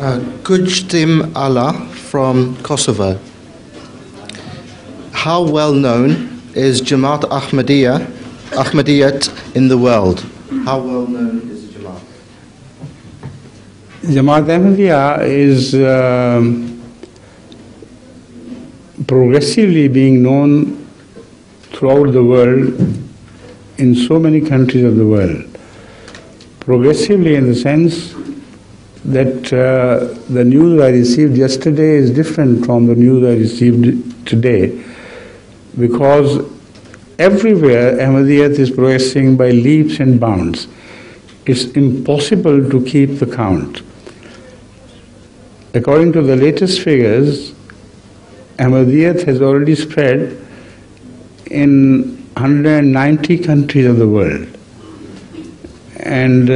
Gujdim Allah from Kosovo. How well known is Jamaat Ahmadiyya in the world? How well known is the Jamaat? Jamaat Ahmadiyya is progressively being known throughout the world in so many countries of the world. Progressively in the sense that the news I received yesterday is different from the news I received today, because everywhere Ahmadiyya is progressing by leaps and bounds. It's impossible to keep the count. According to the latest figures, Ahmadiyya has already spread in 190 countries of the world, and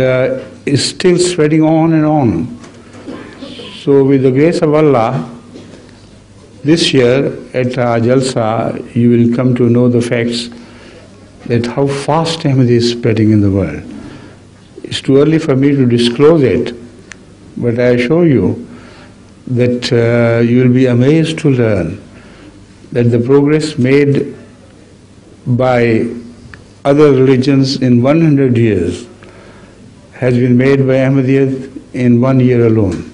is still spreading on and on. So with the grace of Allah, this year at our Jalsa, you will come to know the facts that how fast Ahmadiyya is spreading in the world. It's too early for me to disclose it, but I assure you that you will be amazed to learn that the progress made by other religions in 100 years has been made by Ahmadiyya in 1 year alone.